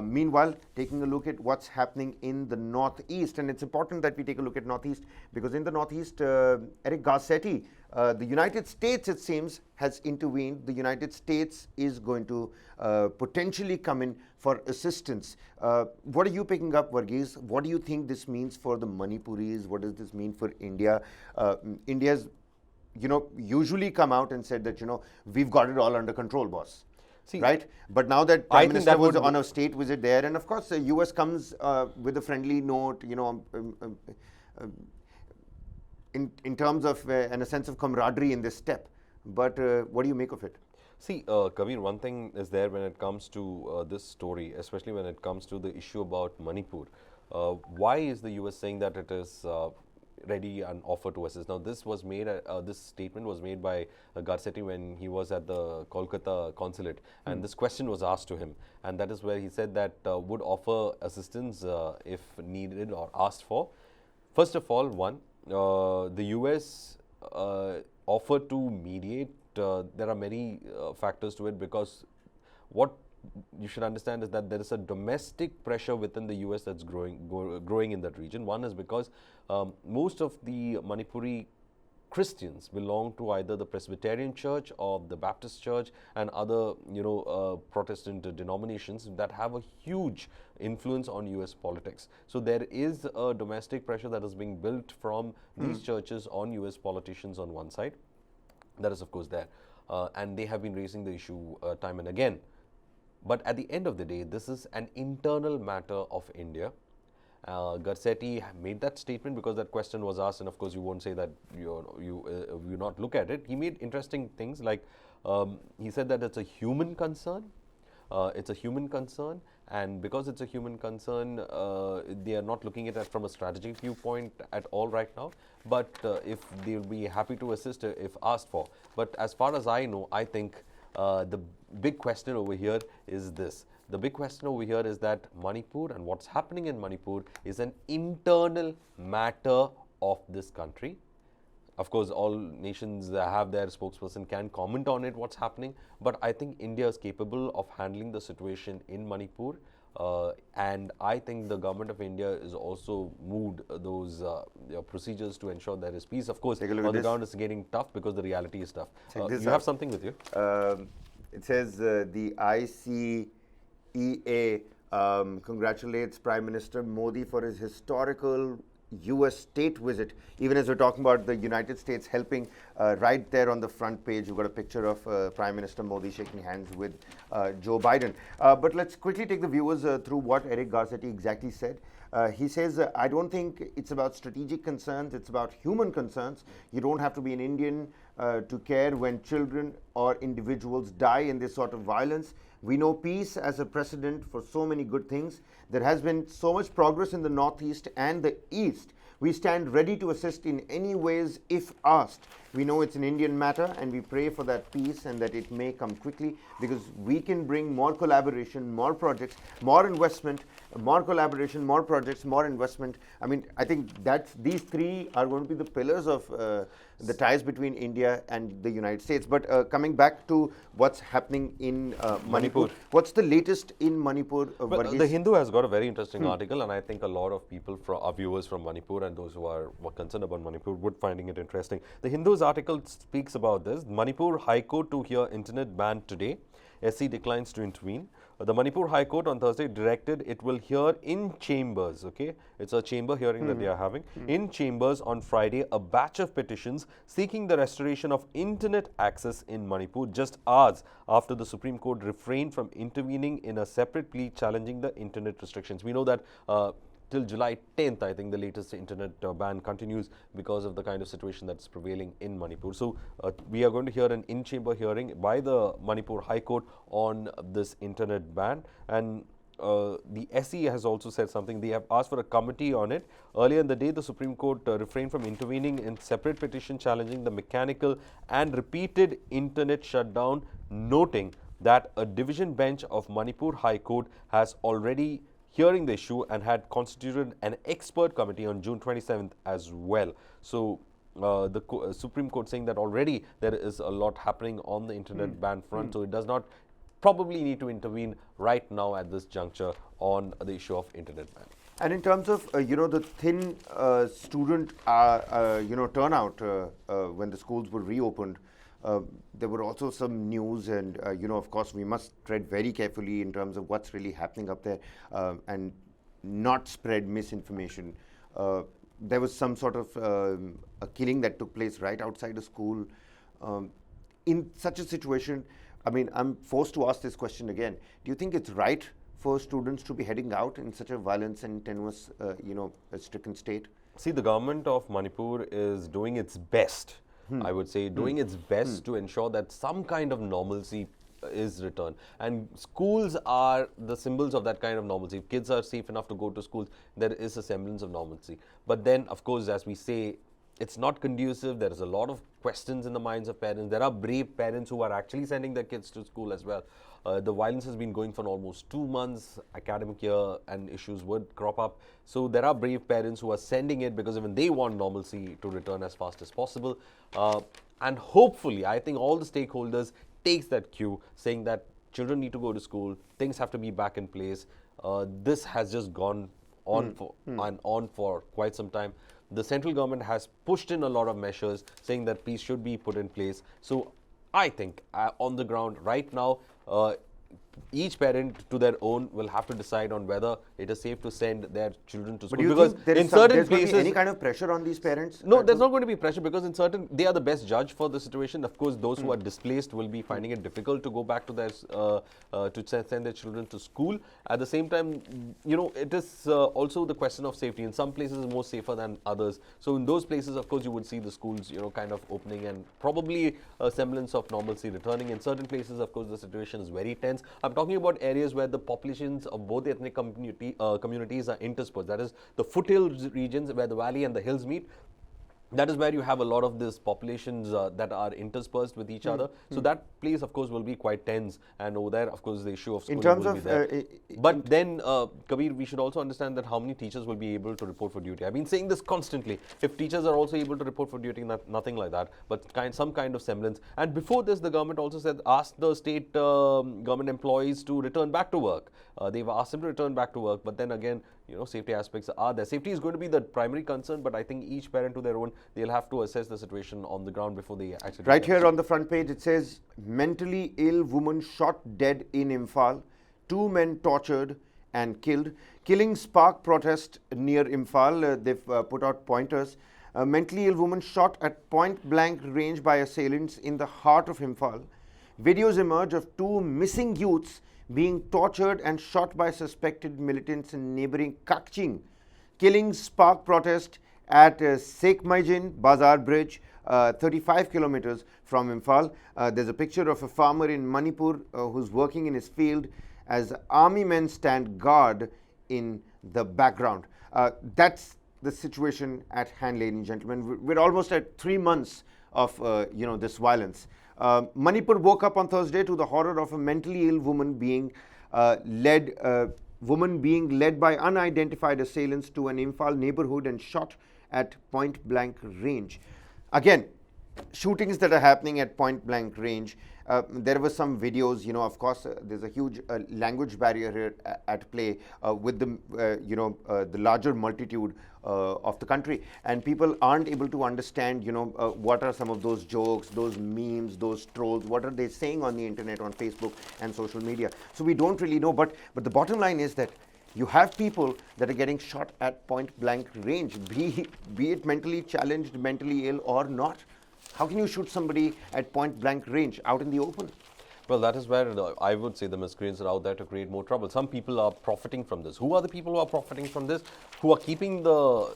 Meanwhile, taking a look at what's happening in the Northeast, and it's important that we take a look at Northeast because in the Northeast, Eric Garcetti, the United States, it seems, has intervened. The United States is going to potentially come in for assistance. What are you picking up, Varghese? What do you think this means for the Manipuris? What does this mean for India? India's, usually come out and said that, we've got it all under control, boss. See, right? But now that Prime Minister was on a state visit there, and of course the US comes with a friendly note, in terms of and a sense of camaraderie in this step. But what do you make of it? See, Kabir, one thing is there when it comes to this story, especially when it comes to the issue about Manipur. Why is the US saying that it is ready and offer to assist? Now, this was made. This statement was made by Garcetti when he was at the Kolkata consulate, and this question was asked to him, and that is where he said that would offer assistance if needed or asked for. First of all, the US offered to mediate. There are many factors to it, because what you should understand is that there is a domestic pressure within the US that's growing in that region. One is because most of the Manipuri Christians belong to either the Presbyterian Church or the Baptist Church and other, Protestant denominations that have a huge influence on US politics. So there is a domestic pressure that is being built from these churches on US politicians on one side. That is, of course, there. And they have been raising the issue time and again. But at the end of the day, this is an internal matter of India. Garcetti made that statement because that question was asked, and of course you won't say that you not look at it. He made interesting things like he said that it's a human concern. It's a human concern, and because it's a human concern, they are not looking at it from a strategic viewpoint at all right now. But if they will be happy to assist if asked for. But as far as I know, I think the big question over here is this. The big question over here is that Manipur and what's happening in Manipur is an internal matter of this country. Of course, all nations have their spokesperson, can comment on it, what's happening. But I think India is capable of handling the situation in Manipur. And I think the government of India is also moved those procedures to ensure there is peace. Of course, on the ground it's getting tough because the reality is tough. You have something with you? It says the ICEA congratulates Prime Minister Modi for his historical US state visit. Even as we're talking about the United States helping, right there on the front page, you've got a picture of Prime Minister Modi shaking hands with Joe Biden. But let's quickly take the viewers through what Eric Garcetti exactly said. He says, I don't think it's about strategic concerns, it's about human concerns. You don't have to be an Indian to care when children or individuals die in this sort of violence. We know peace as a precedent for so many good things. There has been so much progress in the Northeast and the East. We stand ready to assist in any ways if asked. We know it's an Indian matter, and we pray for that peace and that it may come quickly, because we can bring more collaboration, more projects, more investment, more collaboration, more projects, more investment. I mean, I think that these three are going to be the pillars of the ties between India and the United States. But coming back to what's happening in Manipur, what's the latest in Manipur? Well, the Hindu has got a very interesting article, and I think a lot of people, our viewers from Manipur and those who are concerned about Manipur, would finding it interesting. The Hindu's article speaks about this. Manipur High Court to hear internet ban today. SC declines to intervene. The Manipur High Court on Thursday directed it will hear in chambers, okay? It's a chamber hearing that they are having. In chambers on Friday, a batch of petitions seeking the restoration of internet access in Manipur just hours after the Supreme Court refrained from intervening in a separate plea challenging the internet restrictions. We know that till July 10th, I think the latest internet ban continues because of the kind of situation that's prevailing in Manipur. So we are going to hear an in-chamber hearing by the Manipur High Court on this internet ban. And the SE has also said something. They have asked for a committee on it. Earlier in the day, the Supreme Court refrained from intervening in separate petition challenging the mechanical and repeated internet shutdown, noting that a division bench of Manipur High Court has already hearing the issue and had constituted an expert committee on June 27th as well. So the Supreme Court saying that already there is a lot happening on the internet ban front, so it does not probably need to intervene right now at this juncture on the issue of internet ban. And in terms of the thin student turnout when the schools were reopened, there were also some news, and of course we must tread very carefully in terms of what's really happening up there, and not spread misinformation. There was some sort of a killing that took place right outside a school. In such a situation, I mean, I'm forced to ask this question again. Do you think it's right for students to be heading out in such a violence and tenuous, stricken state? See, the government of Manipur is doing its best, I would say, doing its best to ensure that some kind of normalcy is returned. And schools are the symbols of that kind of normalcy. If kids are safe enough to go to schools, there is a semblance of normalcy. But then, of course, as we say, it's not conducive. There is a lot of questions in the minds of parents. There are brave parents who are actually sending their kids to school as well. The violence has been going for almost 2 months, academic year, and issues would crop up. So there are brave parents who are sending it because even they want normalcy to return as fast as possible. And hopefully, I think all the stakeholders takes that cue, saying that children need to go to school, things have to be back in place. This has just gone on for quite some time. The central government has pushed in a lot of measures saying that peace should be put in place. So I think on the ground right now, each parent to their own will have to decide on whether it is safe to send their children to school. But do you because think in certain there's going to places, be any kind of pressure on these parents? no, there's not going to be pressure because in certain, they are the best judge for the situation. Of course, those who are displaced will be finding it difficult to go back to their, to send their children to school. At the same time, it is also the question of safety. In some places, it's more safer than others. So in those places, of course, you would see the schools, kind of opening and probably a semblance of normalcy returning. In certain places, of course, the situation is very tense. I'm talking about areas where the populations of both ethnic communities are interspersed. That is the foothills regions where the valley and the hills meet. That is where you have a lot of these populations that are interspersed with each other. So that place, of course, will be quite tense. And over there, of course, the issue of schooling will be there. But then, Kabir, we should also understand that how many teachers will be able to report for duty. I've been saying this constantly. If teachers are also able to report for duty, nothing like that, but some kind of semblance. And before this, the government also said, asked the state government employees to return back to work. They've asked them to return back to work. But then again, safety aspects are there. Safety is going to be the primary concern, but I think each parent to their own, they'll have to assess the situation on the ground before they actually. Right here on the front page, it says, mentally ill woman shot dead in Imphal, 2 men tortured and killed. Killing spark protest near Imphal. They've put out pointers. A mentally ill woman shot at point blank range by assailants in the heart of Imphal. Videos emerge of 2 missing youths being tortured and shot by suspected militants in neighboring Kakching. Killing spark protest at Sekmaijin Bazar Bridge, 35 kilometers from Imphal. There's a picture of a farmer in Manipur who's working in his field as army men stand guard in the background. That's the situation at hand, ladies and gentlemen. We're almost at 3 months of this violence. Manipur woke up on Thursday to the horror of a mentally ill woman being led by unidentified assailants to an Imphal neighborhood and shot at point blank range. Again, shootings that are happening at point blank range. There were some videos, of course, there's a huge language barrier here at play with the larger multitude of the country, and people aren't able to understand, what are some of those jokes, those memes, those trolls, what are they saying on the internet, on Facebook and social media. So we don't really know, but the bottom line is that you have people that are getting shot at point blank range, be it mentally challenged, mentally ill or not. How can you shoot somebody at point blank range out in the open? Well, that is where I would say the miscreants are out there to create more trouble. Some people are profiting from this. Who are the people who are profiting from this? Who are keeping the,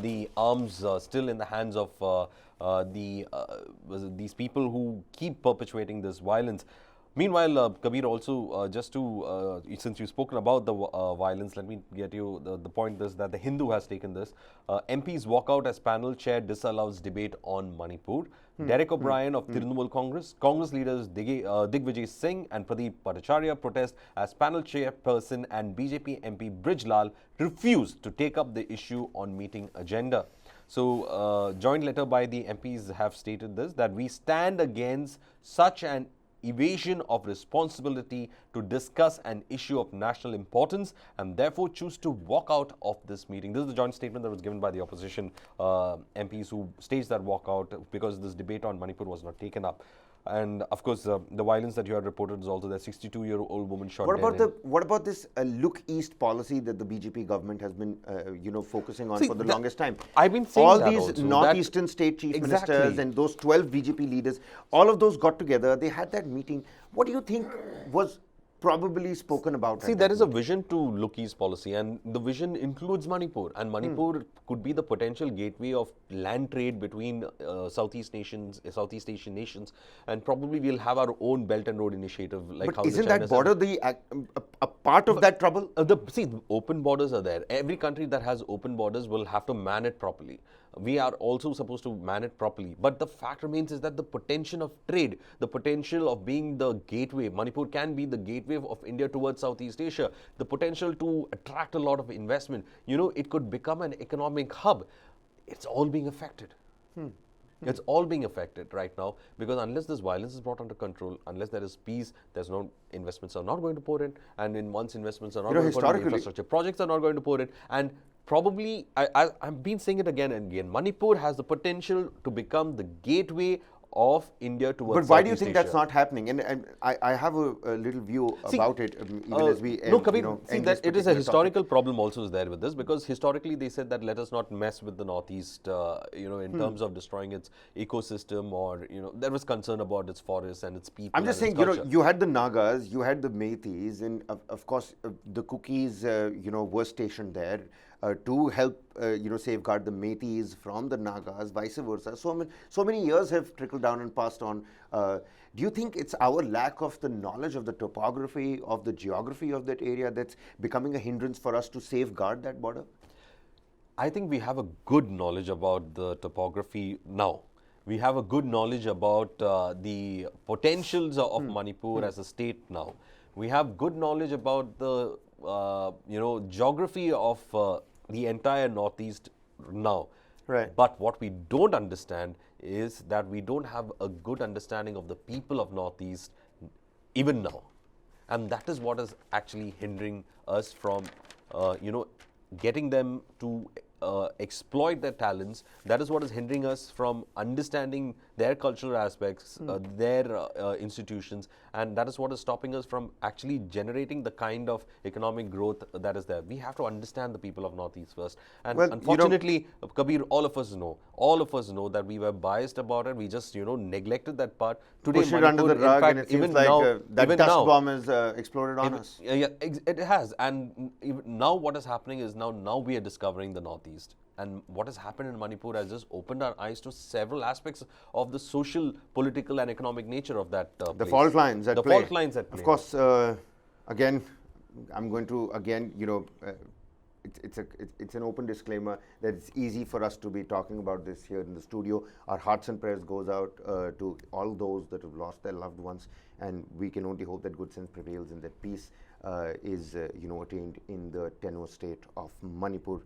the arms still in the hands of these people who keep perpetuating this violence? Meanwhile, Kabir, also just to, since you've spoken about the violence, let me get you the point is that the Hindu has taken this. MPs walk out as panel chair disallows debate on Manipur. Derek O'Brien of Trinamool Congress leaders Digvijay Singh and Pradeep Bhattacharya protest as panel chairperson, and BJP MP Brijlal refused to take up the issue on meeting agenda. So, joint letter by the MPs have stated this, that we stand against such an evasion of responsibility to discuss an issue of national importance and therefore choose to walk out of this meeting. This is the joint statement that was given by the opposition MPs who staged that walkout because this debate on Manipur was not taken up. And of course, the violence that you had reported is also the 62-year-old woman shot dead. What about this look east policy that the BJP government has been, focusing on for the longest time? I've been saying all that these also, northeastern state chief ministers and those 12 BJP leaders, all of those got together. They had that meeting. What do you think was probably spoken about? See, there is a vision to look east policy, and the vision includes Manipur, and Manipur could be the potential gateway of land trade between Southeast Asian nations, and probably we'll have our own Belt and Road initiative. Like, but how isn't that border a part of that trouble? See, open borders are there. Every country that has open borders will have to man it properly. We are also supposed to man it properly. But the fact remains is that the potential of trade, the potential of being the gateway, Manipur can be the gateway of India towards Southeast Asia, the potential to attract a lot of investment. It could become an economic hub. It's all being affected. It's all being affected right now because unless this violence is brought under control, unless there is peace, there's no investments are not going to pour in, and once investments are not going to pour in, infrastructure projects are not going to pour in, and probably, I've been saying it again and again, Manipur has the potential to become the gateway of India towards But why do you Southeast think Asia. that's not happening? And I have a little view about it, even as we no, Kabir, see end that this it is a particular historical problem also is there with this because historically they said that let us not mess with the Northeast, in terms of destroying its ecosystem or, there was concern about its forests and its people. I'm just saying, you had the Nagas, you had the Meiteis, and of course the Cookies, were stationed there to help, safeguard the Meiteis from the Nagas, vice versa. So many years have trickled down and passed on. Do you think it's our lack of the knowledge of the topography, of the geography of that area that's becoming a hindrance for us to safeguard that border? I think we have a good knowledge about the topography now. We have a good knowledge about the potentials of Manipur as a state now. We have good knowledge about the geography of the entire Northeast now. Right. But what we don't understand is that we don't have a good understanding of the people of Northeast even now. And that is what is actually hindering us from, getting them to exploit their talents. That is what is hindering us from understanding their cultural aspects, their institutions, and that is what is stopping us from actually generating the kind of economic growth that is there. We have to understand the people of Northeast first. And well, unfortunately, Kabir, all of us know that we were biased about it. We just, neglected that part. Today, push it under the rug, and it seems like that dust bomb has exploded on us. Yeah, it has. And even now what is happening is now we are discovering the Northeast. And what has happened in Manipur has just opened our eyes to several aspects of the social, political, and economic nature of that place. The fault lines at play. Fault lines at play. Of course, again, I'm going to it's an open disclaimer that it's easy for us to be talking about this here in the studio. Our hearts and prayers goes out to all those that have lost their loved ones, and we can only hope that good sense prevails and that peace is attained in the tenuous state of Manipur.